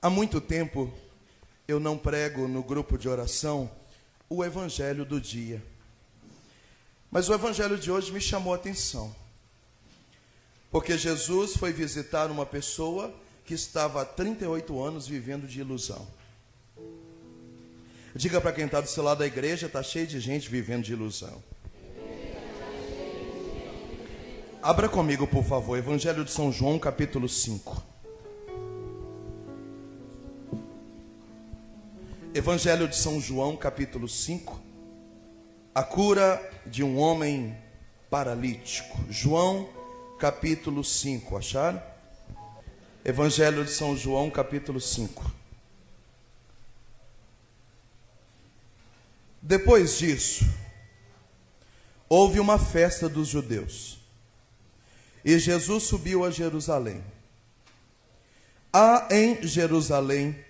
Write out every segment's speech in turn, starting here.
Há muito tempo eu não prego no grupo de oração o evangelho do dia. Mas o evangelho de hoje me chamou a atenção. Porque Jesus foi visitar uma pessoa que estava há 38 anos vivendo de ilusão. Diga para quem está do seu lado, a igreja está cheia de gente vivendo de ilusão. Abra comigo, por favor, Evangelho de São João, capítulo 5. Evangelho de São João, capítulo 5. A cura de um homem paralítico. João, capítulo 5. Acharam? Evangelho de São João, capítulo 5. Depois disso, houve uma festa dos judeus. E Jesus subiu a Jerusalém. Há em Jerusalém,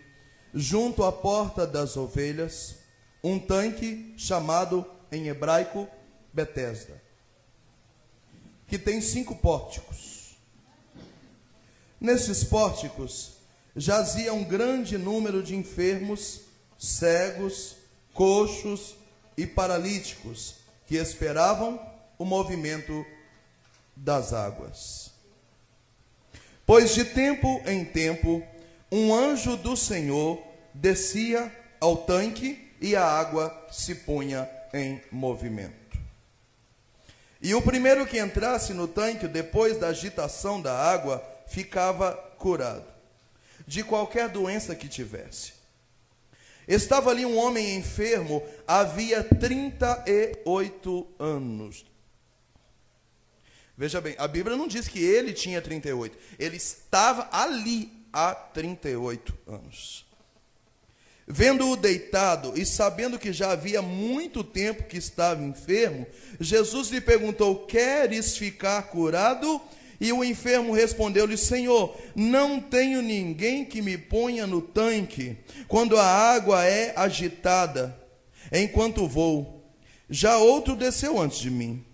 junto à porta das ovelhas, um tanque chamado em hebraico Betesda, que tem 5 pórticos. Nesses pórticos jazia um grande número de enfermos, cegos, coxos e paralíticos, que esperavam o movimento das águas. Pois de tempo em tempo, um anjo do Senhor descia ao tanque e a água se punha em movimento. E o primeiro que entrasse no tanque, depois da agitação da água, ficava curado de qualquer doença que tivesse. Estava ali um homem enfermo, havia 38 anos. Veja bem, a Bíblia não diz que ele tinha 38. Ele estava ali há 38 anos. Vendo-o deitado e sabendo que já havia muito tempo que estava enfermo, Jesus lhe perguntou: queres ficar curado? E o enfermo respondeu-lhe: Senhor, não tenho ninguém que me ponha no tanque quando a água é agitada, enquanto vou. Já outro desceu antes de mim.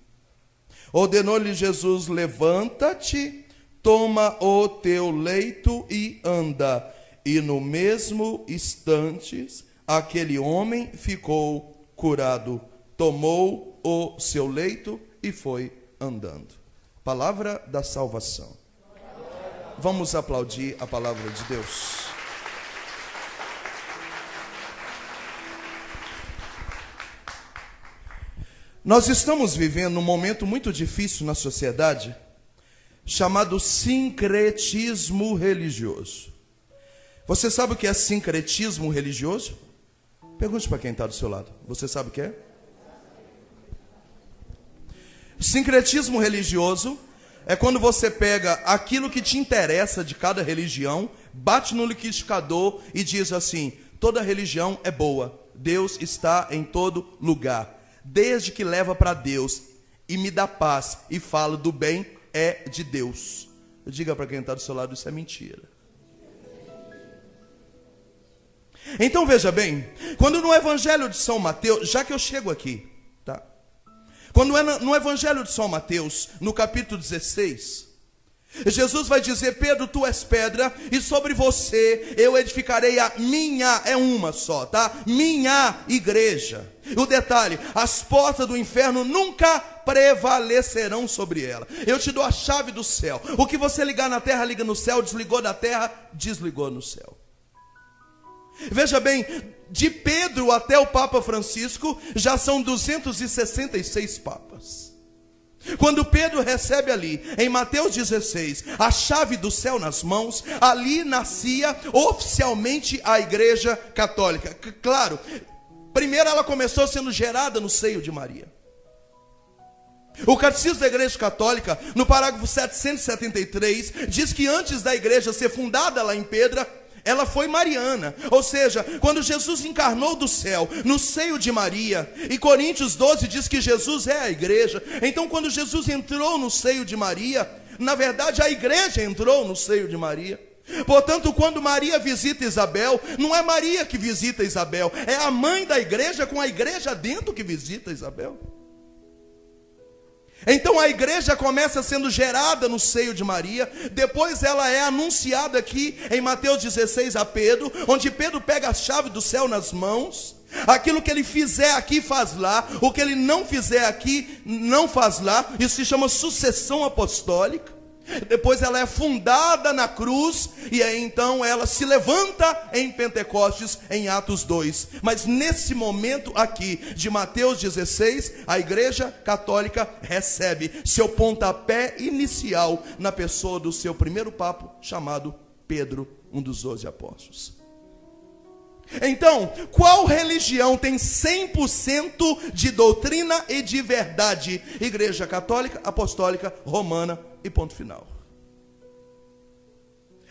Ordenou-lhe Jesus: levanta-te, toma o teu leito e anda. E no mesmo instante, aquele homem ficou curado, tomou o seu leito e foi andando. Palavra da salvação. Vamos aplaudir a palavra de Deus. Nós estamos vivendo um momento muito difícil na sociedade, chamado sincretismo religioso. Você sabe o que é sincretismo religioso? Pergunte para quem está do seu lado. Você sabe o que é? Sincretismo religioso é quando você pega aquilo que te interessa de cada religião, bate no liquidificador e diz assim: toda religião é boa, Deus está em todo lugar, desde que leva para Deus e me dá paz e fala do bem, é de Deus. Diga para quem está do seu lado, isso é mentira. Então veja bem, quando no Evangelho de São Mateus, já que eu chego aqui, tá? Quando é no Evangelho de São Mateus, no capítulo 16, Jesus vai dizer: Pedro, tu és pedra, e sobre você eu edificarei a minha, é uma só, tá? Minha igreja. O detalhe: as portas do inferno nunca prevalecerão sobre ela. Eu te dou a chave do céu. O que você ligar na terra, liga no céu. Desligou da terra, desligou no céu. Veja bem, de Pedro até o Papa Francisco, já são 266 papas. Quando Pedro recebe ali, em Mateus 16, a chave do céu nas mãos, ali nascia oficialmente a Igreja Católica. Claro, primeiro ela começou sendo gerada no seio de Maria. O Catecismo da Igreja Católica, no parágrafo 773, diz que antes da igreja ser fundada lá em Pedra, ela foi mariana, ou seja, quando Jesus encarnou do céu, no seio de Maria, e Coríntios 12 diz que Jesus é a igreja. Então quando Jesus entrou no seio de Maria, na verdade a igreja entrou no seio de Maria. Portanto, quando Maria visita Isabel, não é Maria que visita Isabel, é a mãe da igreja com a igreja dentro que visita Isabel. Então a igreja começa sendo gerada no seio de Maria, depois ela é anunciada aqui em Mateus 16 a Pedro, onde Pedro pega a chave do céu nas mãos. Aquilo que ele fizer aqui faz lá, o que ele não fizer aqui não faz lá. Isso se chama sucessão apostólica. Depois ela é fundada na cruz, e aí então ela se levanta em Pentecostes, em Atos 2. Mas nesse momento aqui de Mateus 16, a igreja católica recebe seu pontapé inicial na pessoa do seu primeiro papa, chamado Pedro, um dos 12 apóstolos. Então, qual religião tem 100% de doutrina e de verdade? Igreja católica, apostólica, romana e ponto final.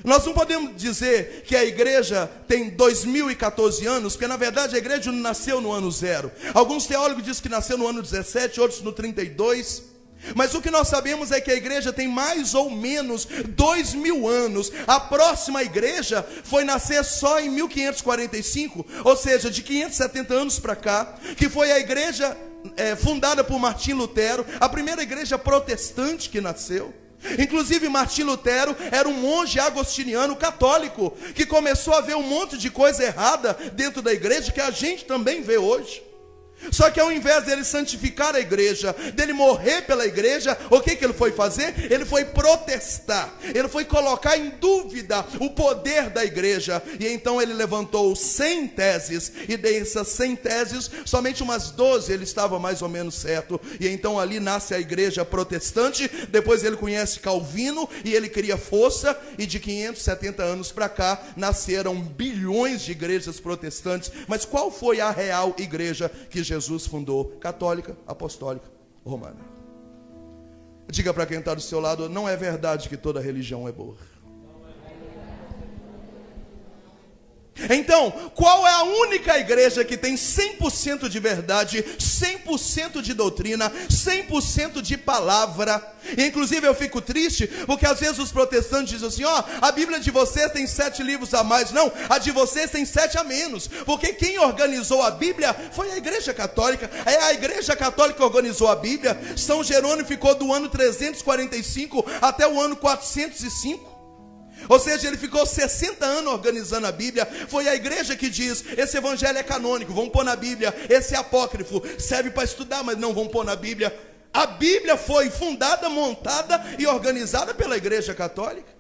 Nós não podemos dizer que a igreja tem 2014 anos, porque na verdade a igreja não nasceu no ano 0. Alguns teólogos dizem que nasceu no ano 17, outros no 32. Mas o que nós sabemos é que a igreja tem mais ou menos 2000 anos. A próxima igreja foi nascer só em 1545, ou seja, de 570 anos para cá, que foi a igreja fundada por Martim Lutero, a primeira igreja protestante que nasceu. Inclusive Martim Lutero era um monge agostiniano católico, que começou a ver um monte de coisa errada dentro da igreja, que a gente também vê hoje. Só que ao invés dele santificar a igreja, dele morrer pela igreja, o que ele foi fazer? Ele foi protestar, ele foi colocar em dúvida o poder da igreja. E então ele levantou 100 teses, e dessas 100 teses, somente umas 12 ele estava mais ou menos certo. E então ali nasce a igreja protestante. Depois ele conhece Calvino e ele cria força, e de 570 anos para cá nasceram bilhões de igrejas protestantes. Mas qual foi a real igreja que Jesus fundou? Católica, apostólica, romana. Diga para quem está do seu lado: não é verdade que toda religião é boa. Então, qual é a única igreja que tem 100% de verdade, 100% de doutrina, 100% de palavra? E, inclusive eu fico triste, porque às vezes os protestantes dizem assim: ó, a Bíblia de vocês tem 7 livros a mais. Não, a de vocês tem 7 a menos, porque quem organizou a Bíblia foi a igreja católica. É a igreja católica que organizou a Bíblia. São Jerônimo ficou do ano 345 até o ano 405. Ou seja, ele ficou 60 anos organizando a Bíblia. Foi a igreja que diz: esse evangelho é canônico, vamos pôr na Bíblia. Esse é apócrifo, serve para estudar, mas não vamos pôr na Bíblia. A Bíblia foi fundada, montada e organizada pela igreja católica.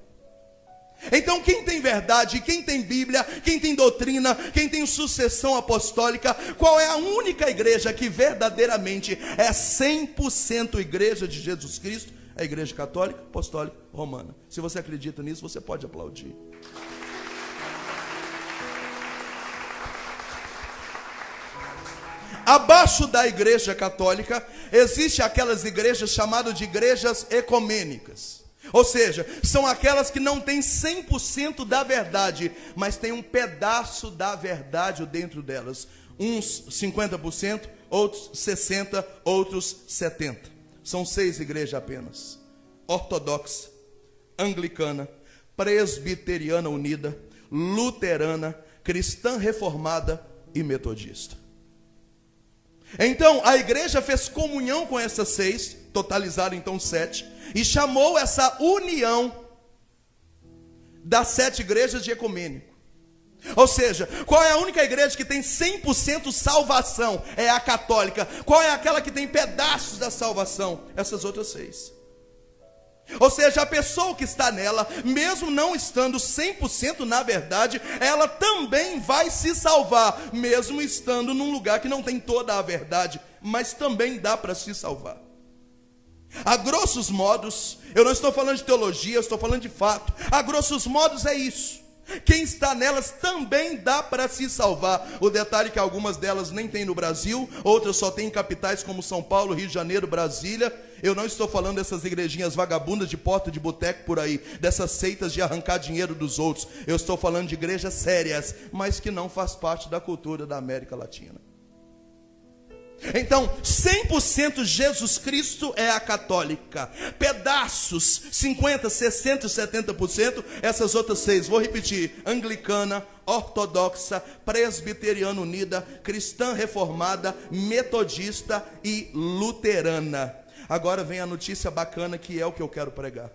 Então quem tem verdade, quem tem Bíblia, quem tem doutrina, quem tem sucessão apostólica, qual é a única igreja que verdadeiramente é 100% igreja de Jesus Cristo? A igreja católica, apostólica, romana. Se você acredita nisso, você pode aplaudir. Abaixo da igreja católica, existe aquelas igrejas chamadas de igrejas ecumênicas. Ou seja, são aquelas que não têm 100% da verdade, mas tem um pedaço da verdade dentro delas. Uns 50%, outros 60%, outros 70%. São 6 igrejas apenas: ortodoxa, anglicana, presbiteriana unida, luterana, cristã reformada e metodista. Então a igreja fez comunhão com essas 6, totalizaram então 7, e chamou essa união das 7 igrejas de ecumênico. Ou seja, qual é a única igreja que tem 100% salvação? É a católica. Qual é aquela que tem pedaços da salvação? Essas outras 6. Ou seja, a pessoa que está nela, mesmo não estando 100% na verdade, ela também vai se salvar, mesmo estando num lugar que não tem toda a verdade, mas também dá para se salvar. A grossos modos, eu não estou falando de teologia, eu estou falando de fato. A grossos modos é isso. Quem está nelas também dá para se salvar. O detalhe é que algumas delas nem tem no Brasil, outras só tem em capitais como São Paulo, Rio de Janeiro, Brasília. Eu não estou falando dessas igrejinhas vagabundas de porta de boteco por aí, dessas seitas de arrancar dinheiro dos outros. Eu estou falando de igrejas sérias, mas que não faz parte da cultura da América Latina. Então, 100% Jesus Cristo é a católica. Pedaços, 50%, 60%, 70%, essas outras 6. Vou repetir: anglicana, ortodoxa, presbiteriana unida, cristã reformada, metodista e luterana. Agora vem a notícia bacana, que é o que eu quero pregar.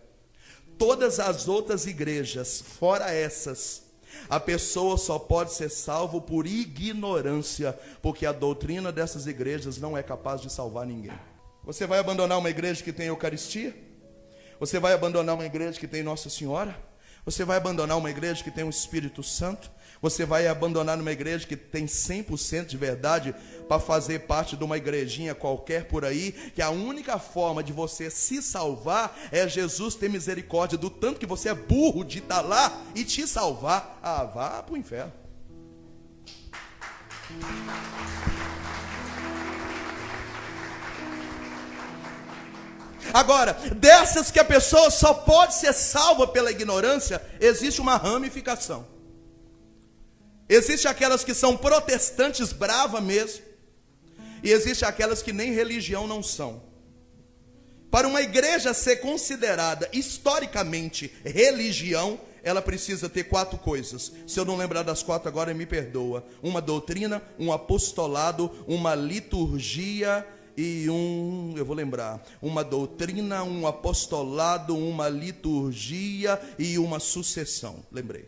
Todas as outras igrejas, fora essas, a pessoa só pode ser salvo por ignorância, porque a doutrina dessas igrejas não é capaz de salvar ninguém. Você vai abandonar uma igreja que tem Eucaristia? Você vai abandonar uma igreja que tem Nossa Senhora? Você vai abandonar uma igreja que tem o Espírito Santo? Você vai abandonar uma igreja que tem 100% de verdade para fazer parte de uma igrejinha qualquer por aí, que a única forma de você se salvar é Jesus ter misericórdia do tanto que você é burro de estar lá e te salvar? Ah, vá para o inferno. Agora, dessas que a pessoa só pode ser salva pela ignorância, existe uma ramificação. Existe aquelas que são protestantes brava mesmo, e existe aquelas que nem religião não são. Para uma igreja ser considerada historicamente religião, ela precisa ter 4 coisas. Se eu não lembrar das 4 agora, me perdoa. Uma doutrina, um apostolado, uma liturgia e eu vou lembrar, uma doutrina, um apostolado, uma liturgia e uma sucessão. Lembrei.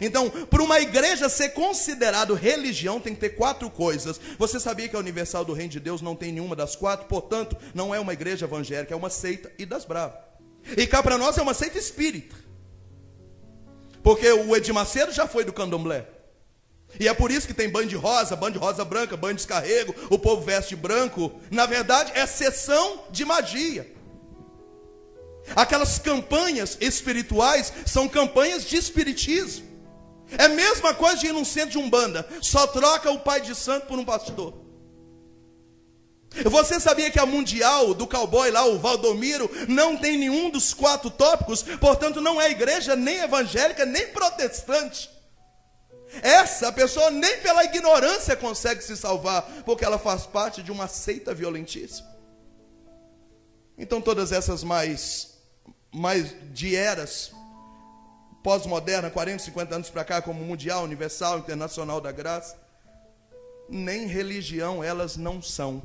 Então, para uma igreja ser considerado religião, tem que ter 4 coisas. Você sabia que a Universal do Reino de Deus não tem nenhuma das 4? Portanto, não é uma igreja evangélica, é uma seita e das bravas. E cá para nós é uma seita espírita, porque o Edir Macedo já foi do candomblé. E é por isso que tem banho de rosa branca, banho de descarrego, o povo veste branco. Na verdade, é sessão de magia. Aquelas campanhas espirituais são campanhas de espiritismo. É a mesma coisa de ir num centro de umbanda, só troca o pai de santo por um pastor. Você sabia que a mundial do cowboy lá, o Valdomiro, não tem nenhum dos 4 tópicos? Portanto, não é igreja nem evangélica, nem protestante. Essa pessoa nem pela ignorância consegue se salvar, porque ela faz parte de uma seita violentíssima. Então todas essas mais de eras pós-moderna, 40, 50 anos para cá, como mundial, universal, internacional da graça, nem religião elas não são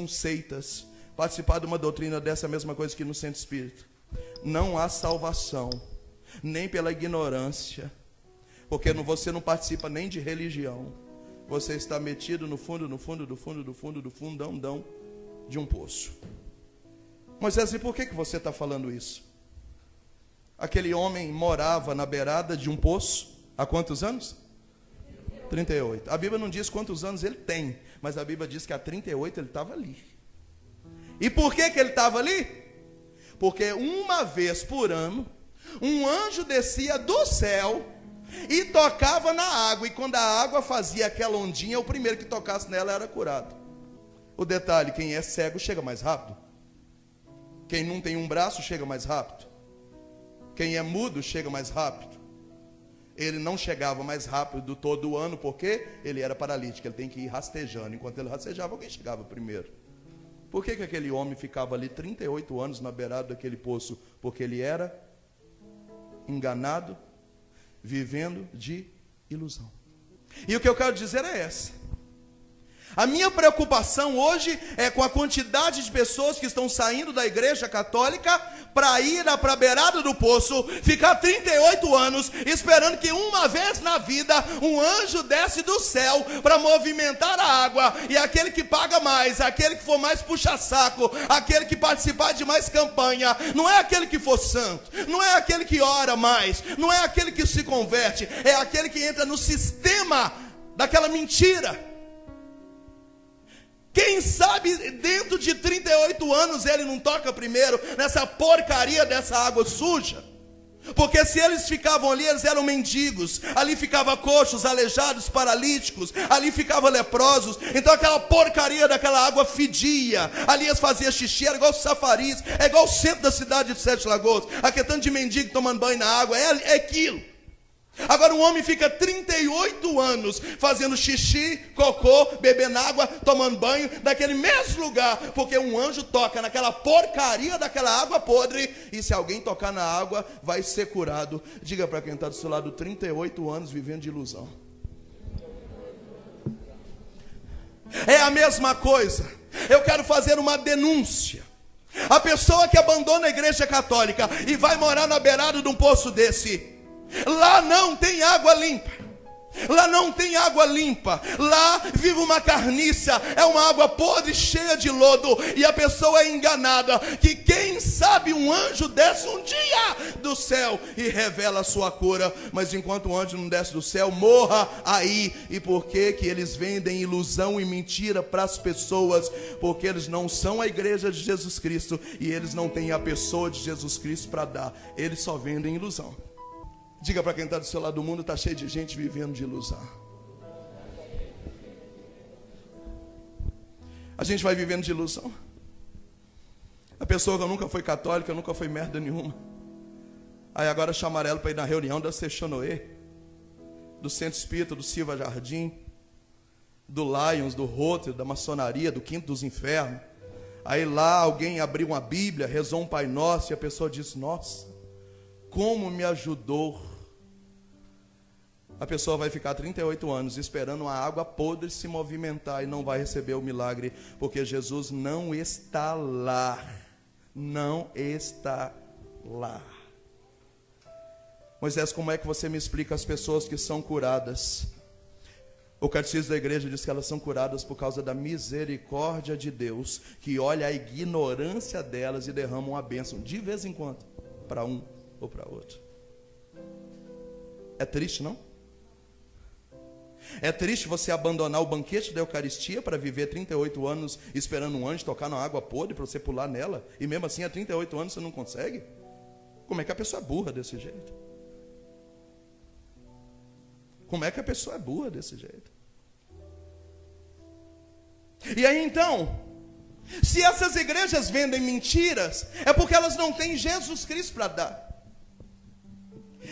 seitas. Participar de uma doutrina dessa é a mesma coisa que no centro espírita. Não há salvação, nem pela ignorância, porque você não participa nem de religião. Você está metido no fundão de um poço. Moisés, e por que você está falando isso? Aquele homem morava na beirada de um poço há quantos anos? 38. A Bíblia não diz quantos anos ele tem, mas a Bíblia diz que há 38 ele estava ali. E por que ele estava ali? Porque uma vez por ano, um anjo descia do céu e tocava na água, e quando a água fazia aquela ondinha, o primeiro que tocasse nela era curado. O detalhe, quem é cego chega mais rápido. Quem não tem um braço chega mais rápido. Quem é mudo chega mais rápido. Ele não chegava mais rápido todo o ano, porque ele era paralítico, ele tem que ir rastejando. Enquanto ele rastejava, alguém chegava primeiro. Por que aquele homem ficava ali 38 anos na beirada daquele poço? Porque ele era enganado, vivendo de ilusão. E o que eu quero dizer é essa. A minha preocupação hoje é com a quantidade de pessoas que estão saindo da igreja católica para ir para a beirada do poço, ficar 38 anos esperando que uma vez na vida um anjo desce do céu para movimentar a água, e aquele que paga mais, aquele que for mais puxa-saco, aquele que participar de mais campanha, não é aquele que for santo, não é aquele que ora mais, não é aquele que se converte, é aquele que entra no sistema daquela mentira. Quem sabe dentro de 38 anos ele não toca primeiro nessa porcaria dessa água suja? Porque se eles ficavam ali, eles eram mendigos. Ali ficavam coxos, aleijados, paralíticos. Ali ficavam leprosos. Então aquela porcaria daquela água fedia. Ali eles faziam xixi, era igual o Safariz. É igual o centro da cidade de Sete Lagoas. Aquele tanto de mendigo tomando banho na água. É aquilo. Agora um homem fica 38 anos fazendo xixi, cocô, bebendo água, tomando banho daquele mesmo lugar, porque um anjo toca naquela porcaria daquela água podre, e se alguém tocar na água vai ser curado. Diga para quem está do seu lado: 38 anos vivendo de ilusão. É a mesma coisa. Eu quero fazer uma denúncia. A pessoa que abandona a igreja católica e vai morar na beirada de um poço desse, lá não tem água limpa. Lá não tem água limpa, lá vive uma carniça, é uma água podre, cheia de lodo, e a pessoa é enganada, que quem sabe um anjo desce um dia do céu e revela a sua cura, mas enquanto o anjo não desce do céu, morra aí. E por que que eles vendem ilusão e mentira para as pessoas? Porque eles não são a igreja de Jesus Cristo, e eles não têm a pessoa de Jesus Cristo para dar, eles só vendem ilusão. Diga para quem está do seu lado: do mundo está cheio de gente vivendo de ilusão. A gente vai vivendo de ilusão. A pessoa que nunca foi católica, nunca foi merda nenhuma, aí agora chama ela para ir na reunião da Sechonoê, do Centro Espírita, do Silva Jardim, do Lions, do Rotary, da maçonaria, do Quinto dos Infernos. Aí lá alguém abriu uma Bíblia, rezou um Pai Nosso, e a pessoa disse: nossa, como me ajudou. A pessoa vai ficar 38 anos esperando uma água podre se movimentar e não vai receber o milagre, porque Jesus não está lá. Não está lá. Moisés, como é que você me explica as pessoas que são curadas? O catecismo da igreja diz que elas são curadas por causa da misericórdia de Deus, que olha a ignorância delas e derrama uma bênção de vez em quando, para um ou para outro. É triste, não? É triste você abandonar o banquete da Eucaristia para viver 38 anos esperando um anjo tocar na água podre para você pular nela, e mesmo assim há 38 anos você não consegue? Como é que a pessoa é burra desse jeito? Como é que a pessoa é burra desse jeito? E aí então, se essas igrejas vendem mentiras, é porque elas não têm Jesus Cristo para dar.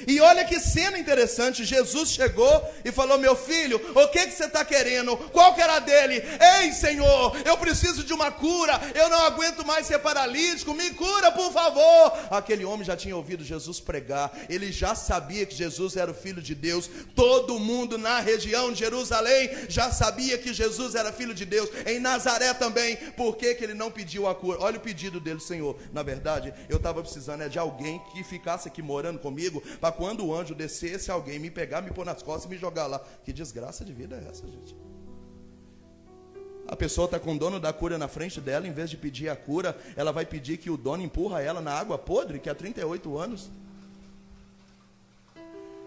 E olha que cena interessante, Jesus chegou e falou: meu filho, o que você está querendo? Qual que era dele? Ei, Senhor, eu preciso de uma cura, eu não aguento mais ser paralítico, me cura, por favor. Aquele homem já tinha ouvido Jesus pregar, ele já sabia que Jesus era o Filho de Deus, todo mundo na região de Jerusalém já sabia que Jesus era Filho de Deus, em Nazaré também. Por que que ele não pediu a cura? Olha o pedido dele: Senhor, na verdade, eu estava precisando de alguém que ficasse aqui morando comigo, para quando o anjo descesse, alguém me pegar, me pôr nas costas e me jogar lá. Que desgraça de vida é essa, gente? A pessoa está com o dono da cura na frente dela, em vez de pedir a cura, ela vai pedir que o dono empurra ela na água podre, que há 38 anos.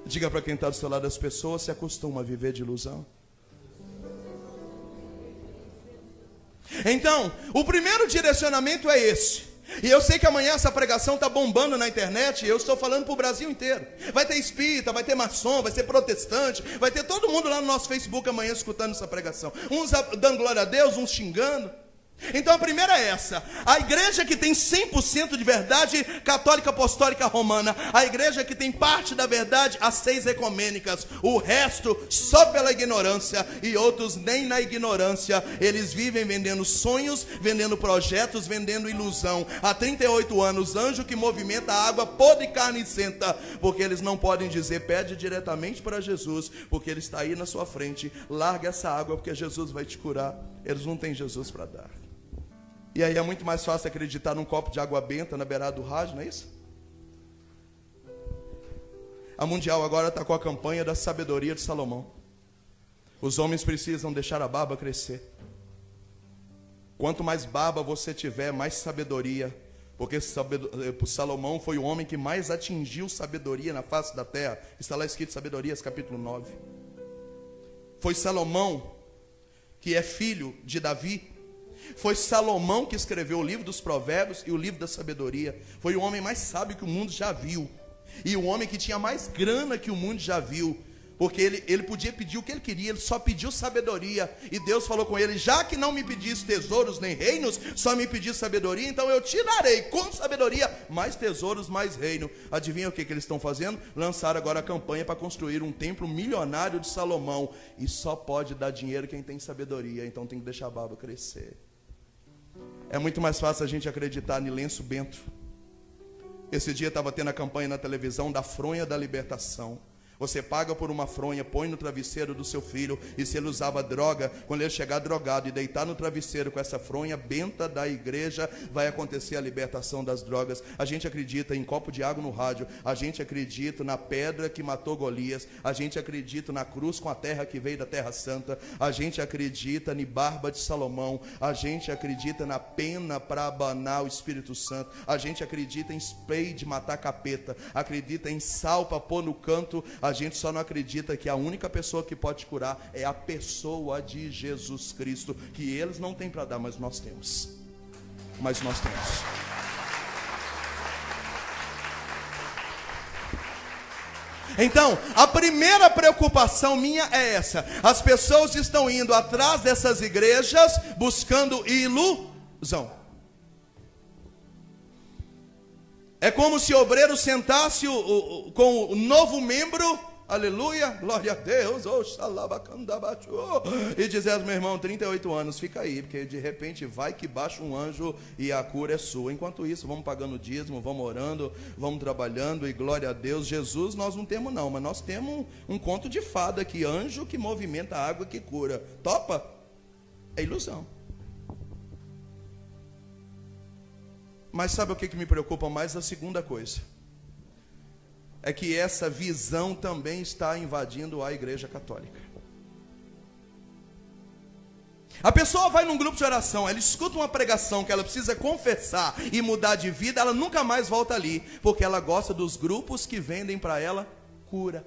Diga para quem está do seu lado: as pessoas se acostumam a viver de ilusão. Então, o primeiro direcionamento é esse. E eu sei que amanhã essa pregação está bombando na internet, e eu estou falando para o Brasil inteiro. Vai ter espírita, vai ter maçom, vai ter protestante, vai ter todo mundo lá no nosso Facebook amanhã escutando essa pregação. Uns dando glória a Deus, uns xingando. Então a primeira é essa: a igreja que tem 100% de verdade católica apostólica romana, a igreja que tem parte da verdade, as 6 ecumênicas, o resto só pela ignorância, e outros nem na ignorância, eles vivem vendendo sonhos, vendendo projetos, vendendo ilusão. Há 38 anos, anjo que movimenta a água podre e carnicenta, porque eles não podem dizer: pede diretamente para Jesus, porque ele está aí na sua frente, larga essa água porque Jesus vai te curar. Eles não têm Jesus para dar. E aí é muito mais fácil acreditar num copo de água benta na beirada do rádio, não é isso? A Mundial agora está com a campanha da sabedoria de Salomão. Os homens precisam deixar a barba crescer. Quanto mais barba você tiver, mais sabedoria. Porque Salomão foi o homem que mais atingiu sabedoria na face da terra. Está lá escrito, Sabedorias, capítulo 9. Foi Salomão, que é filho de Davi. Foi Salomão que escreveu o livro dos Provérbios e o livro da sabedoria. Foi o homem mais sábio que o mundo já viu, e o homem que tinha mais grana que o mundo já viu. Porque ele podia pedir o que ele queria, ele só pediu sabedoria. E Deus falou com ele: já que não me pediste tesouros nem reinos, só me pediste sabedoria, então eu te darei com sabedoria mais tesouros, mais reino. Adivinha o que eles estão fazendo? Lançaram agora a campanha para construir um templo milionário de Salomão. E só pode dar dinheiro quem tem sabedoria, então tem que deixar a barba crescer. É muito mais fácil a gente acreditar em Lenço Bento. Esse dia estava tendo a campanha na televisão da fronha da libertação. Você paga por uma fronha, põe no travesseiro do seu filho, e se ele usava droga, quando ele chegar drogado e deitar no travesseiro com essa fronha benta da igreja, vai acontecer a libertação das drogas. A gente acredita em copo de água no rádio, a gente acredita na pedra que matou Golias, a gente acredita na cruz com a terra que veio da Terra Santa, a gente acredita em barba de Salomão, a gente acredita na pena para abanar o Espírito Santo, a gente acredita em spray de matar capeta, acredita em sal para pôr no canto. A gente só não acredita que a única pessoa que pode curar é a pessoa de Jesus Cristo, que eles não têm para dar, mas nós temos. Mas nós temos. Então, a primeira preocupação minha é essa: as pessoas estão indo atrás dessas igrejas buscando ilusão. É como se o obreiro sentasse com o novo membro, aleluia, glória a Deus, e dizesse: meu irmão, 38 anos, fica aí, porque de repente vai que baixa um anjo e a cura é sua. Enquanto isso, vamos pagando o dízimo, vamos orando, vamos trabalhando, e glória a Deus. Jesus nós não temos não, mas nós temos um conto de fada aqui, anjo que movimenta a água que cura. Topa? É ilusão. Mas sabe o que me preocupa mais? A segunda coisa é que essa visão também está invadindo a igreja católica. A pessoa vai num grupo de oração, ela escuta uma pregação que ela precisa confessar e mudar de vida, ela nunca mais volta ali, porque ela gosta dos grupos que vendem para ela cura.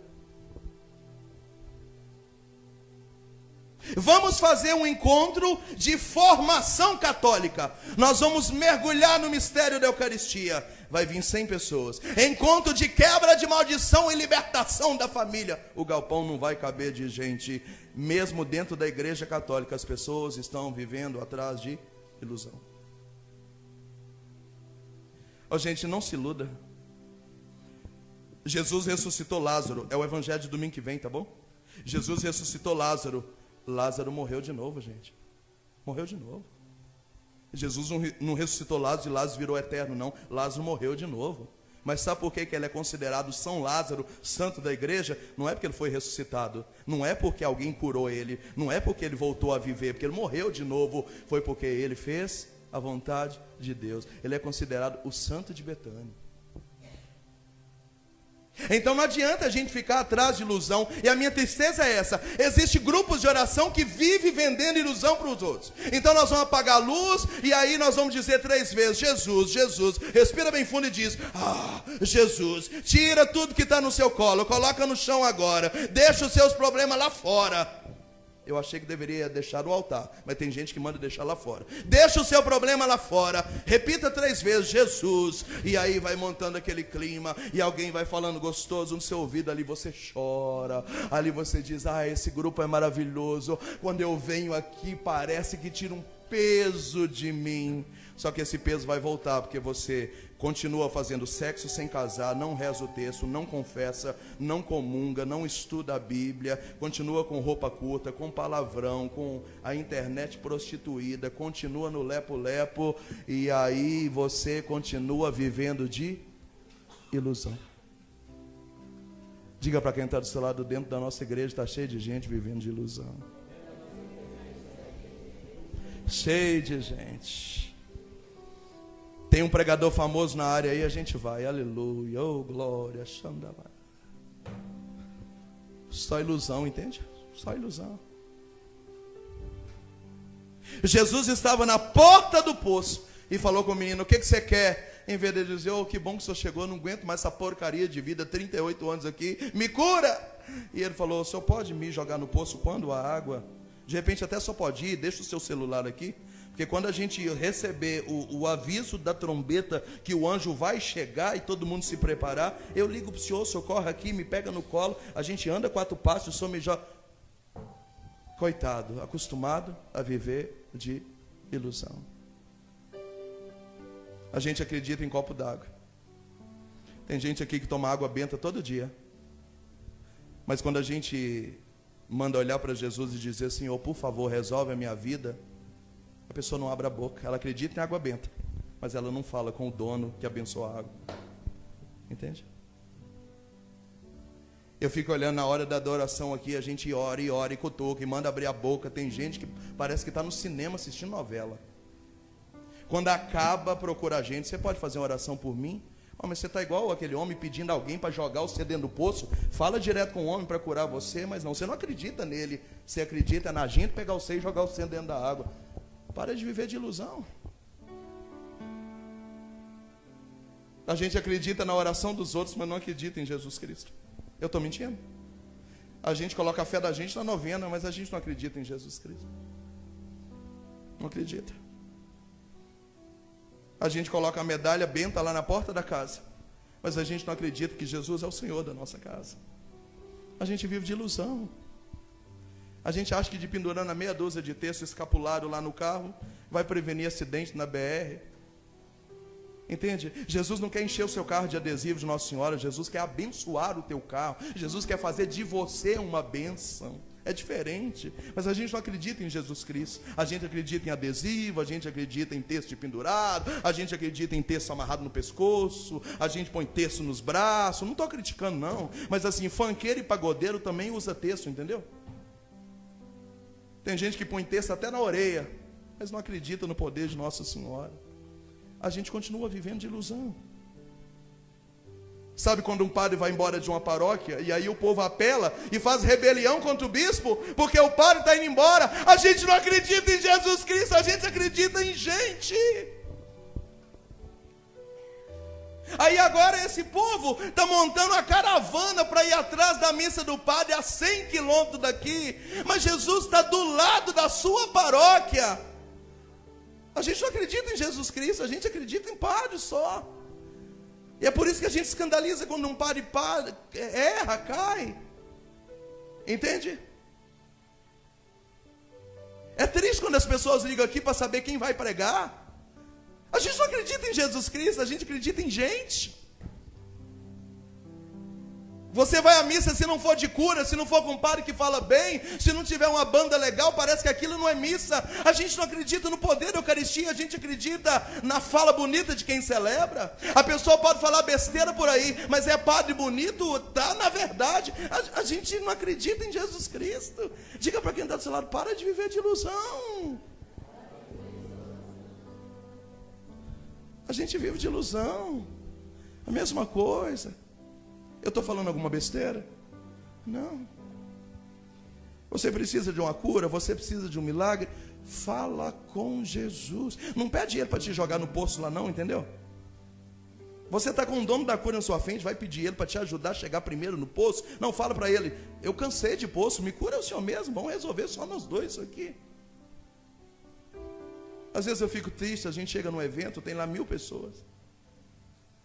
Vamos fazer um encontro de formação católica. Nós vamos mergulhar no mistério da Eucaristia. Vai vir 100 pessoas. Encontro de quebra de maldição e libertação da família. O galpão não vai caber de gente. Mesmo dentro da igreja católica, as pessoas estão vivendo atrás de ilusão. Ó, gente, não se iluda. Jesus ressuscitou Lázaro. É o evangelho de domingo que vem, tá bom? Jesus ressuscitou Lázaro. Lázaro morreu de novo, gente. Morreu de novo. Jesus não ressuscitou Lázaro e Lázaro virou eterno, não. Lázaro morreu de novo. Mas sabe por que ele é considerado São Lázaro, santo da igreja? Não é porque ele foi ressuscitado, não é porque alguém curou ele, não é porque ele voltou a viver, porque ele morreu de novo. Foi porque ele fez a vontade de Deus. Ele é considerado o santo de Betânia. Então não adianta a gente ficar atrás de ilusão. E a minha tristeza é essa: existem grupos de oração que vivem vendendo ilusão para os outros. Então nós vamos apagar a luz, e aí nós vamos dizer 3 vezes: Jesus, Jesus. Respira bem fundo e diz: Jesus, tira tudo que está no seu colo, coloca no chão agora, deixa os seus problemas lá fora. Eu achei que deveria deixar no altar, mas tem gente que manda deixar lá fora. Deixa o seu problema lá fora. Repita 3 vezes: Jesus. E aí vai montando aquele clima, e alguém vai falando gostoso no seu ouvido. Ali você chora, ali você diz: esse grupo é maravilhoso. Quando eu venho aqui parece que tira um peso de mim. Só que esse peso vai voltar, porque você continua fazendo sexo sem casar, não reza o texto, não confessa, não comunga, não estuda a Bíblia, continua com roupa curta, com palavrão, com a internet prostituída, continua no lepo-lepo, e aí você continua vivendo de ilusão. Diga para quem está do seu lado: dentro da nossa igreja está cheio de gente vivendo de ilusão. Cheio de gente. Tem um pregador famoso na área aí, a gente vai, aleluia, oh glória, xandaba. Só ilusão, entende? Só ilusão. Jesus estava na porta do poço e falou com o menino: o que você quer? Em vez de dizer: que bom que o senhor chegou, não aguento mais essa porcaria de vida, 38 anos aqui, me cura. E ele falou: o senhor pode me jogar no poço quando a água? De repente até só pode ir, deixa o seu celular aqui. Porque quando a gente receber o aviso da trombeta que o anjo vai chegar e todo mundo se preparar, eu ligo para o senhor corre aqui, me pega no colo, a gente anda 4 passos, o senhor me joga. Coitado, acostumado a viver de ilusão. A gente acredita em copo d'água. Tem gente aqui que toma água benta todo dia. Mas quando a gente manda olhar para Jesus e dizer: Senhor, por favor, resolve a minha vida, a pessoa não abre a boca. Ela acredita em água benta, mas ela não fala com o dono que abençoa a água. Entende? Eu fico olhando na hora da adoração aqui, a gente ora e cutuca e manda abrir a boca. Tem gente que parece que está no cinema assistindo novela. Quando acaba, procura a gente. Você pode fazer uma oração por mim? Oh, mas você está igual aquele homem pedindo alguém para jogar você dentro do poço. Fala direto com o homem para curar você, mas não, você não acredita nele. Você acredita na gente pegar você e jogar você dentro da água. Para de viver de ilusão. A gente acredita na oração dos outros, mas não acredita em Jesus Cristo. Eu estou mentindo? A gente coloca a fé da gente na novena, mas a gente não acredita em Jesus Cristo. Não acredita. A gente coloca a medalha benta lá na porta da casa, mas a gente não acredita que Jesus é o Senhor da nossa casa. A gente vive de ilusão. A gente acha que de pendurando a meia dúzia de texto escapulário lá no carro, vai prevenir acidente na BR. Entende? Jesus não quer encher o seu carro de adesivos de Nossa Senhora. Jesus quer abençoar o teu carro. Jesus quer fazer de você uma bênção. É diferente. Mas a gente não acredita em Jesus Cristo. A gente acredita em adesivo, a gente acredita em texto de pendurado, a gente acredita em texto amarrado no pescoço, a gente põe texto nos braços. Não estou criticando não, mas assim, funkeiro e pagodeiro também usa texto, entendeu? Tem gente que põe texto até na orelha, mas não acredita no poder de Nossa Senhora. A gente continua vivendo de ilusão. Sabe quando um padre vai embora de uma paróquia e aí o povo apela e faz rebelião contra o bispo porque o padre está indo embora? A gente não acredita em Jesus Cristo, a gente acredita em gente. Aí agora esse povo está montando a caravana para ir atrás da missa do padre a 100 quilômetros daqui, mas Jesus está do lado da sua paróquia. A gente não acredita em Jesus Cristo, a gente acredita em padre só. E é por isso que a gente escandaliza quando um padre erra, cai. Entende? É triste quando as pessoas ligam aqui para saber quem vai pregar. A gente não acredita em Jesus Cristo, a gente acredita em gente. Você vai à missa se não for de cura, se não for com um padre que fala bem, se não tiver uma banda legal, parece que aquilo não é missa. A gente não acredita no poder da Eucaristia, a gente acredita na fala bonita de quem celebra. A pessoa pode falar besteira por aí, mas é padre bonito, tá na verdade. A gente não acredita em Jesus Cristo. Diga para quem está do seu lado, para de viver de ilusão. A gente vive de ilusão. A mesma coisa. Eu estou falando alguma besteira? Não. Você precisa de uma cura, você precisa de um milagre. Fala com Jesus. Não pede ele para te jogar no poço lá não, entendeu? Você está com o dono da cura na sua frente, vai pedir ele para te ajudar a chegar primeiro no poço. Não, fala para ele, eu cansei de poço, me cura o senhor mesmo, vamos resolver só nós dois isso aqui. Às vezes eu fico triste, a gente chega num evento, tem lá 1000 pessoas.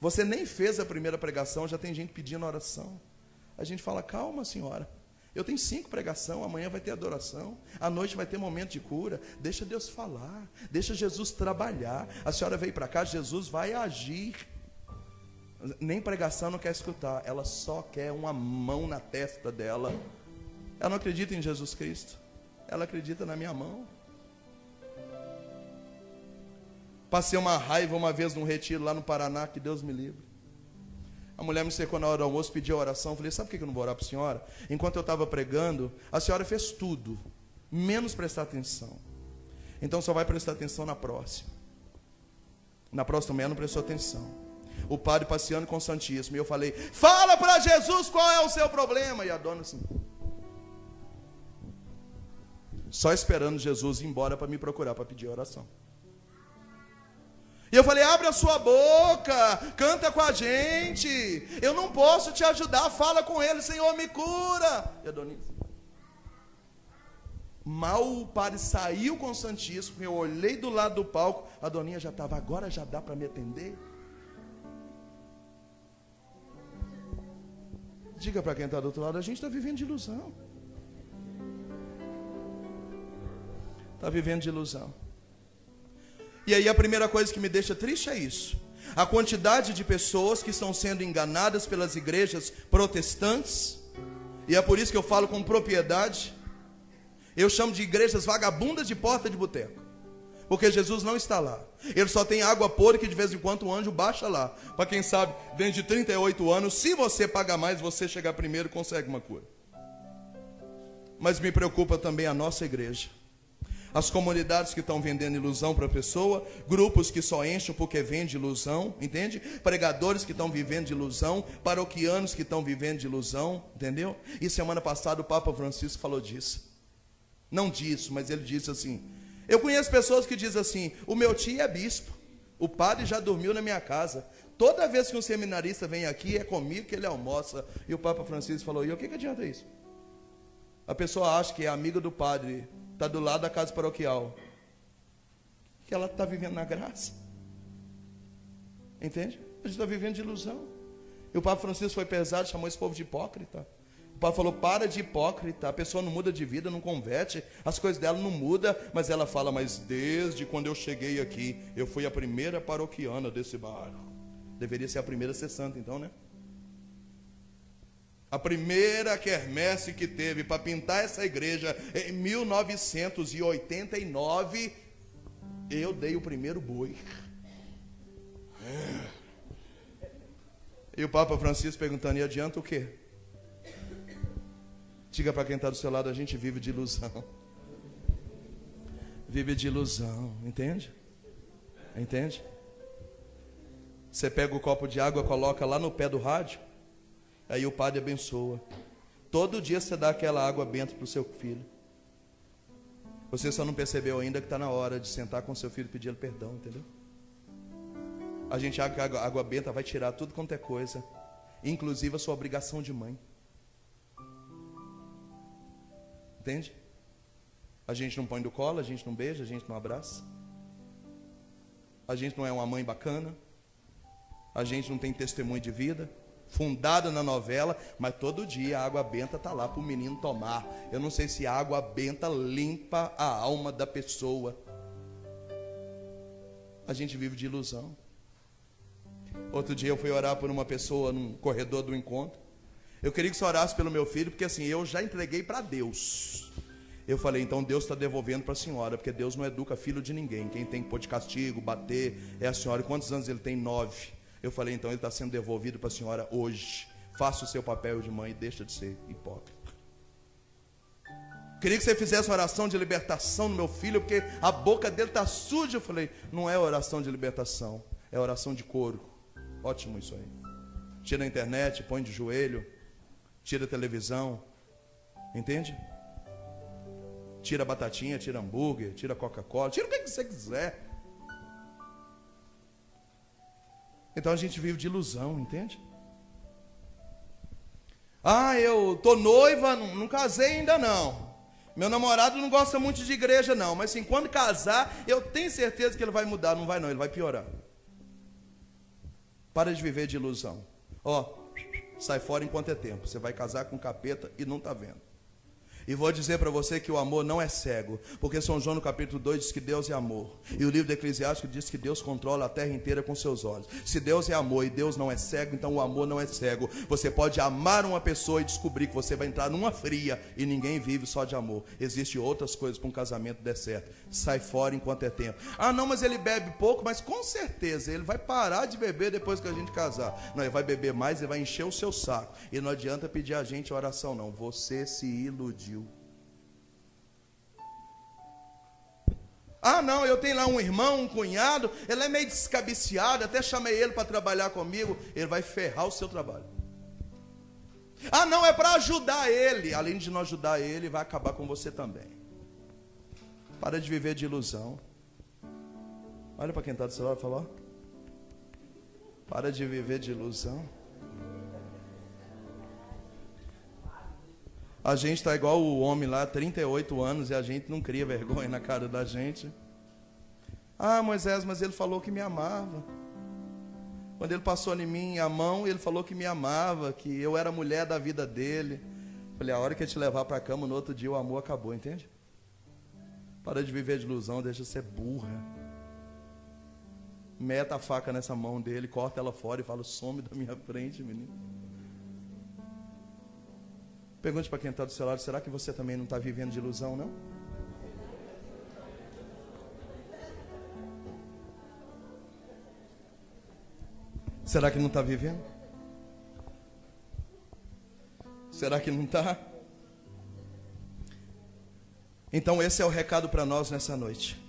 Você nem fez a primeira pregação, já tem gente pedindo oração. A gente fala, calma senhora, eu tenho 5 pregações, amanhã vai ter adoração, à noite vai ter momento de cura, deixa Deus falar, deixa Jesus trabalhar. A senhora veio para cá, Jesus vai agir. Nem pregação não quer escutar, ela só quer uma mão na testa dela. Ela não acredita em Jesus Cristo, ela acredita na minha mão. Passei uma raiva uma vez num retiro lá no Paraná, que Deus me livre. A mulher me cercou na hora do almoço, pediu oração. Falei, sabe por que eu não vou orar para a senhora? Enquanto eu estava pregando, a senhora fez tudo, menos prestar atenção. Então só vai prestar atenção na próxima. Na próxima manhã não prestou atenção. O padre passeando com o Santíssimo. E eu falei, fala para Jesus qual é o seu problema. E a dona assim, só esperando Jesus ir embora para me procurar, para pedir oração. E eu falei, abre a sua boca, canta com a gente. Eu não posso te ajudar, fala com ele, Senhor, me cura. E a dona, mal o padre saiu com o Santíssimo, eu olhei do lado do palco, a doninha já estava, agora já dá para me atender? Diga para quem está do outro lado, a gente está vivendo de ilusão. Está vivendo de ilusão. E aí a primeira coisa que me deixa triste é isso. A quantidade de pessoas que estão sendo enganadas pelas igrejas protestantes. E é por isso que eu falo com propriedade. Eu chamo de igrejas vagabundas de porta de boteco. Porque Jesus não está lá. Ele só tem água podre que de vez em quando o anjo baixa lá. Para quem sabe, dentro de 38 anos, se você pagar mais, você chegar primeiro e consegue uma cura. Mas me preocupa também a nossa igreja. As comunidades que estão vendendo ilusão para a pessoa, grupos que só enchem porque vende ilusão, entende? Pregadores que estão vivendo de ilusão, paroquianos que estão vivendo de ilusão, entendeu? E semana passada o Papa Francisco falou disso. Não disso, mas ele disse assim: eu conheço pessoas que dizem assim, o meu tio é bispo, o padre já dormiu na minha casa, toda vez que um seminarista vem aqui é comigo que ele almoça. E o Papa Francisco falou: e o que adianta isso? A pessoa acha que é amiga do padre, está do lado da casa paroquial, que ela está vivendo na graça, entende? A gente está vivendo de ilusão. E o Papa Francisco foi pesado, chamou esse povo de hipócrita. O Papa falou: para de hipócrita, a pessoa não muda de vida, não converte, as coisas dela não mudam, mas ela fala: mas desde quando eu cheguei aqui, eu fui a primeira paroquiana desse bairro. Deveria ser a primeira a ser santa então, né? A primeira quermesse que teve para pintar essa igreja em 1989, eu dei o primeiro boi. E o Papa Francisco perguntando: e adianta o quê? Diga para quem está do seu lado: a gente vive de ilusão. Vive de ilusão, entende? Entende? Você pega o copo de água, coloca lá no pé do rádio, aí o padre abençoa. Todo dia você dá aquela água benta para o seu filho. Você só não percebeu ainda que está na hora de sentar com seu filho e pedir ele perdão, entendeu? A gente acha que a água benta vai tirar tudo quanto é coisa, inclusive a sua obrigação de mãe. Entende? A gente não põe do colo, a gente não beija, a gente não abraça. A gente não é uma mãe bacana. A gente não tem testemunho de vida, fundada na novela, mas todo dia a água benta está lá para o menino tomar. Eu não sei se a água benta limpa a alma da pessoa. A gente vive de ilusão. Outro dia eu fui orar por uma pessoa num corredor do encontro. Eu queria que você orasse pelo meu filho, porque assim, eu já entreguei para Deus. Eu falei: então Deus está devolvendo para a senhora, porque Deus não educa filho de ninguém. Quem tem que pôr de castigo, bater, é a senhora. E quantos anos ele tem? 9. Eu falei: então ele está sendo devolvido para a senhora hoje. Faça o seu papel de mãe e deixa de ser hipócrita. Queria que você fizesse oração de libertação no meu filho, porque a boca dele está suja. Eu falei: não é oração de libertação, é oração de couro. Ótimo isso aí. Tira a internet, põe de joelho, tira a televisão, entende? Tira a batatinha, tira hambúrguer, tira a Coca-Cola, tira o que você quiser. Então a gente vive de ilusão, entende? Ah, eu tô noiva, não casei ainda não. Meu namorado não gosta muito de igreja não, mas assim, quando casar, eu tenho certeza que ele vai mudar. Não vai não, ele vai piorar. Para de viver de ilusão. Ó, sai fora enquanto é tempo. Você vai casar com capeta e não está vendo. E vou dizer para você que o amor não é cego, porque São João no capítulo 2 diz que Deus é amor. E o livro do Eclesiástico diz que Deus controla a terra inteira com seus olhos. Se Deus é amor e Deus não é cego, então o amor não é cego. Você pode amar uma pessoa e descobrir que você vai entrar numa fria, e ninguém vive só de amor. Existem outras coisas para um casamento der certo. Sai fora enquanto é tempo. Ah não, mas ele bebe pouco, mas com certeza ele vai parar de beber depois que a gente casar. Não, ele vai beber mais, ele vai encher o seu saco. E não adianta pedir a gente oração não. Você se iludiu. Ah não, eu tenho lá um irmão, um cunhado, ele é meio descabiciado, até chamei ele para trabalhar comigo. Ele vai ferrar o seu trabalho. Ah não, é para ajudar ele. Além de não ajudar ele, vai acabar com você também. Para de viver de ilusão. Olha para quem está do seu lado e fala: ó, para de viver de ilusão. A gente está igual o homem lá, 38 anos, e a gente não cria vergonha na cara da gente. Ah, Moisés, mas ele falou que me amava. Quando ele passou em mim a mão, ele falou que me amava, que eu era a mulher da vida dele. Falei: a hora que ele te levar para a cama, no outro dia o amor acabou, entende? Para de viver de ilusão, deixa de ser burra. Meta a faca nessa mão dele, corta ela fora e fala: some da minha frente, menino. Pergunte para quem está do seu lado: será que você também não está vivendo de ilusão, não? Será que não está vivendo? Será que não está? Então esse é o recado para nós nessa noite.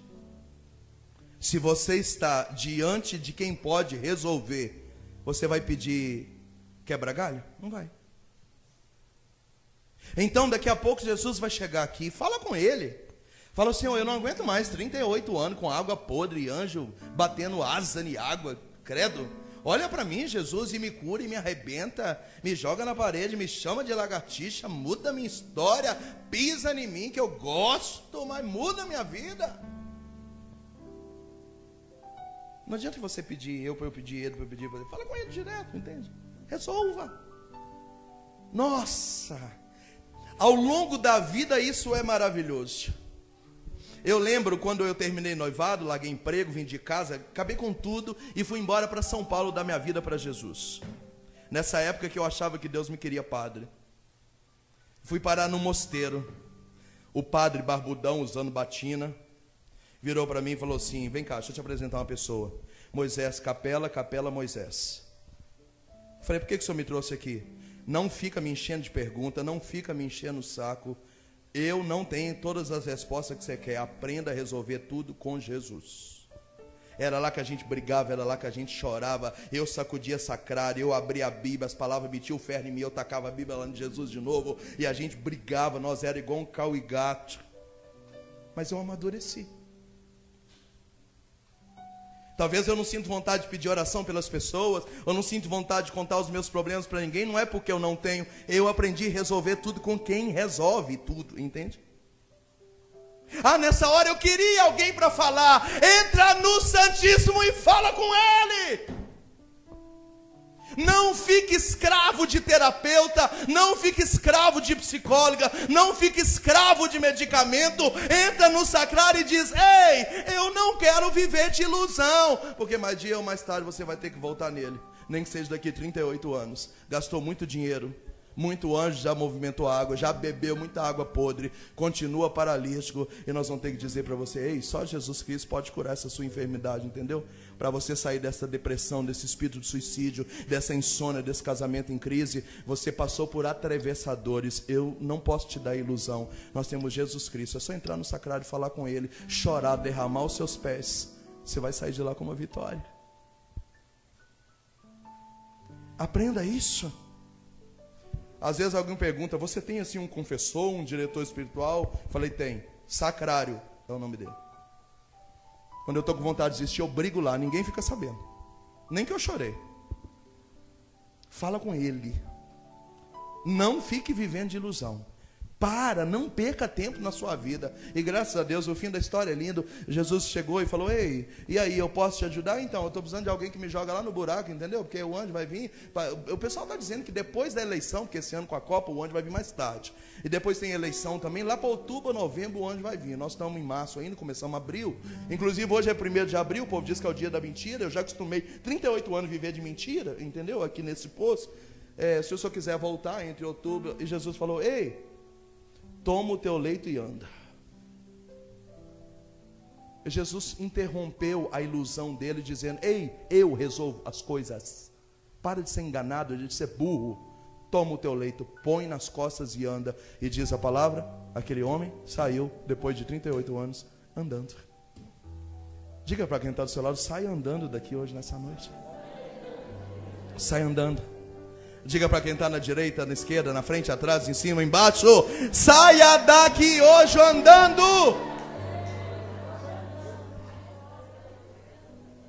Se você está diante de quem pode resolver, você vai pedir quebra-galho? Não vai. Então daqui a pouco Jesus vai chegar aqui, fala com ele. Fala, Senhor, eu não aguento mais 38 anos com água podre, anjo batendo asa em água, credo. Olha para mim, Jesus, e me cura e me arrebenta, me joga na parede, me chama de lagartixa, muda a minha história, pisa em mim que eu gosto, mas muda a minha vida. Não adianta você pedir eu pedir ele, para eu pedir para ele. Fala com ele direto, entende? Resolva. Nossa, ao longo da vida isso é maravilhoso. Eu lembro quando eu terminei noivado, larguei emprego, vim de casa, acabei com tudo e fui embora para São Paulo dar minha vida para Jesus. Nessa época que eu achava que Deus me queria padre. Fui parar no mosteiro. O padre barbudão, usando batina, virou para mim e falou assim, vem cá, deixa eu te apresentar uma pessoa. Moisés Capela, Capela Moisés. Falei, por que o senhor me trouxe aqui? Não fica me enchendo de pergunta, não fica me enchendo o saco. Eu não tenho todas as respostas que você quer. Aprenda a resolver tudo com Jesus. Era lá que a gente brigava, era lá que a gente chorava. Eu sacudia sacrário, eu abria a Bíblia, as palavras metiam o ferro em mim, eu tacava a Bíblia lá em Jesus de novo. E a gente brigava, nós era igual um cão e gato. Mas eu amadureci. Talvez eu não sinto vontade de pedir oração pelas pessoas, eu não sinto vontade de contar os meus problemas para ninguém, não é porque eu não tenho, eu aprendi a resolver tudo com quem resolve tudo, entende? Ah, nessa hora eu queria alguém para falar, entra no Santíssimo e fala com ele. Não fique escravo de terapeuta, não fique escravo de psicóloga, não fique escravo de medicamento. Entra no sacrário e diz, ei, eu não quero viver de ilusão, porque mais dia ou mais tarde você vai ter que voltar nele, nem que seja daqui a 38 anos. Gastou muito dinheiro, muito anjo já movimentou água, já bebeu muita água podre, continua paralítico, e nós vamos ter que dizer para você, ei, só Jesus Cristo pode curar essa sua enfermidade, entendeu? Para você sair dessa depressão, desse espírito de suicídio, dessa insônia, desse casamento em crise, você passou por atravessadores. Eu não posso te dar ilusão. Nós temos Jesus Cristo. É só entrar no sacrário, falar com ele, chorar, derramar os seus pés. Você vai sair de lá com uma vitória. Aprenda isso. Às vezes alguém pergunta, você tem assim um confessor, um diretor espiritual? Falei, tem. Sacrário é o nome dele. Quando eu estou com vontade de desistir, eu brigo lá, ninguém fica sabendo. Nem que eu chorei. Fala com ele. Não fique vivendo de ilusão. Não perca tempo na sua vida. E graças a Deus, o fim da história é lindo. Jesus chegou e falou, ei, e aí, eu posso te ajudar? Então, eu estou precisando de alguém que me joga lá no buraco, entendeu? Porque o anjo vai vir. O pessoal está dizendo que depois da eleição, porque esse ano com a Copa, o anjo vai vir mais tarde. E depois tem eleição também, lá para outubro, novembro, o anjo vai vir. Nós estamos em março ainda, começamos abril. Inclusive, hoje é 1º de abril, o povo diz que é o dia da mentira. Eu já acostumei 38 anos a viver de mentira, entendeu? Aqui nesse poço. Se o senhor quiser voltar entre outubro, e Jesus falou, ei, toma o teu leito e anda. Jesus interrompeu a ilusão dele, dizendo, ei, eu resolvo as coisas. Para de ser enganado, de ser burro. Toma o teu leito, põe nas costas e anda. E diz a palavra, aquele homem saiu, depois de 38 anos, andando. Diga para quem está do seu lado, sai andando daqui hoje, nessa noite. Sai andando. Diga para quem está na direita, na esquerda, na frente, atrás, em cima, embaixo, saia daqui hoje andando.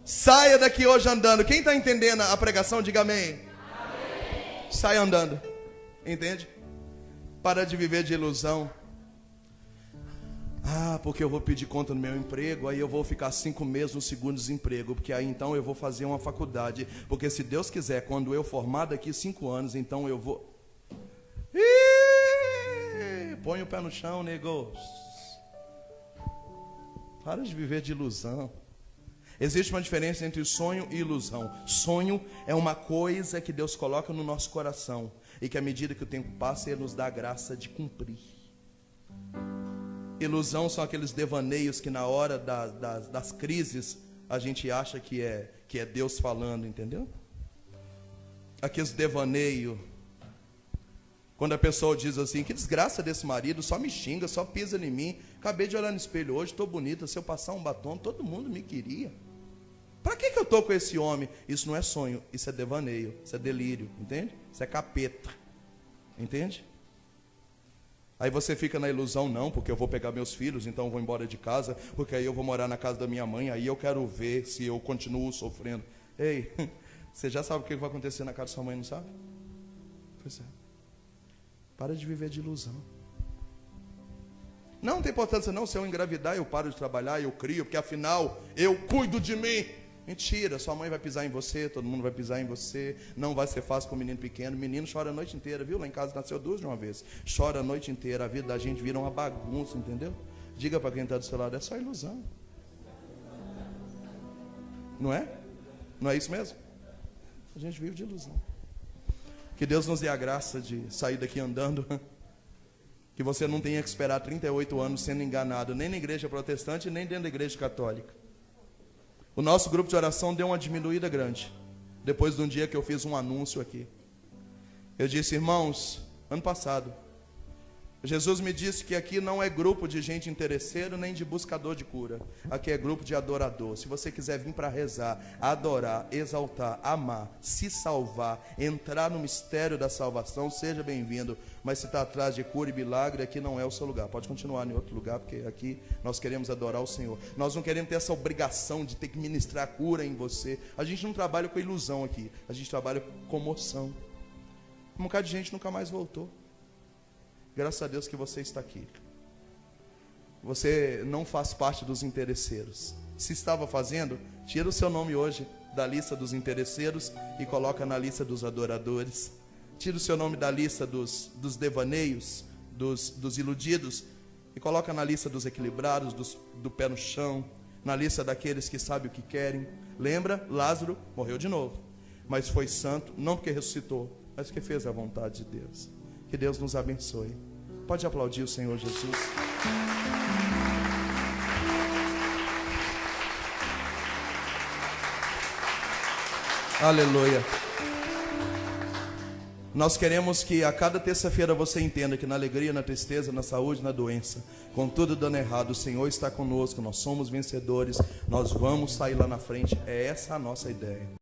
Saia daqui hoje andando. Quem está entendendo a pregação, diga amém. Amém. Saia andando. Entende? Para de viver de ilusão. Porque eu vou pedir conta no meu emprego, aí eu vou ficar 5 meses no segundo desemprego, porque aí então eu vou fazer uma faculdade, porque se Deus quiser, quando eu formar daqui 5 anos, então eu vou... Põe o pé no chão, negos. Para de viver de ilusão. Existe uma diferença entre sonho e ilusão. Sonho é uma coisa que Deus coloca no nosso coração, e que à medida que o tempo passa, Ele nos dá a graça de cumprir. Ilusão são aqueles devaneios que na hora das crises a gente acha que é Deus falando, entendeu? aqueles devaneios. Quando a pessoa diz assim, que desgraça desse marido, só me xinga, só pisa em mim. Acabei de olhar no espelho hoje, estou bonita, se eu passar um batom, todo mundo me queria. Para que eu estou com esse homem? Isso não é sonho, isso é devaneio, isso é delírio, entende? Isso é capeta, entende? Aí você fica na ilusão, não, porque eu vou pegar meus filhos, então eu vou embora de casa, porque aí eu vou morar na casa da minha mãe, aí eu quero ver se eu continuo sofrendo. Ei, você já sabe o que vai acontecer na casa da sua mãe, não sabe? Pois é. Para de viver de ilusão. Não tem importância não, se eu engravidar, eu paro de trabalhar, eu crio, porque afinal eu cuido de mim. Mentira, sua mãe vai pisar em você, todo mundo vai pisar em você, não vai ser fácil com o menino pequeno. O menino chora a noite inteira, viu? Lá em casa nasceu 2 de uma vez. Chora a noite inteira, a vida da gente vira uma bagunça, entendeu? Diga para quem está do seu lado, é só ilusão. Não é? Não é isso mesmo? A gente vive de ilusão. Que Deus nos dê a graça de sair daqui andando. Que você não tenha que esperar 38 anos sendo enganado, nem na igreja protestante, nem dentro da igreja católica. O nosso grupo de oração deu uma diminuída grande, depois de um dia que eu fiz um anúncio aqui. Eu disse, irmãos, ano passado, Jesus me disse que aqui não é grupo de gente interesseiro, nem de buscador de cura. Aqui é grupo de adorador. Se você quiser vir para rezar, adorar, exaltar, amar, se salvar, entrar no mistério da salvação, seja bem-vindo. Mas se está atrás de cura e milagre, aqui não é o seu lugar. Pode continuar em outro lugar, porque aqui nós queremos adorar o Senhor. Nós não queremos ter essa obrigação de ter que ministrar cura em você. A gente não trabalha com ilusão aqui. A gente trabalha com comoção. Um bocado de gente nunca mais voltou. Graças a Deus que você está aqui. Você não faz parte dos interesseiros. Se estava fazendo, tira o seu nome hoje da lista dos interesseiros e coloca na lista dos adoradores. Tira o seu nome da lista dos devaneios, dos iludidos, e coloca na lista dos equilibrados, do pé no chão, na lista daqueles que sabem o que querem. Lembra? Lázaro morreu de novo, mas foi santo, não porque ressuscitou, mas porque fez a vontade de Deus. Que Deus nos abençoe. Pode aplaudir o Senhor Jesus. Aleluia. Nós queremos que a cada terça-feira você entenda que na alegria, na tristeza, na saúde, na doença, com tudo dando errado, o Senhor está conosco, nós somos vencedores, nós vamos sair lá na frente. É essa a nossa ideia.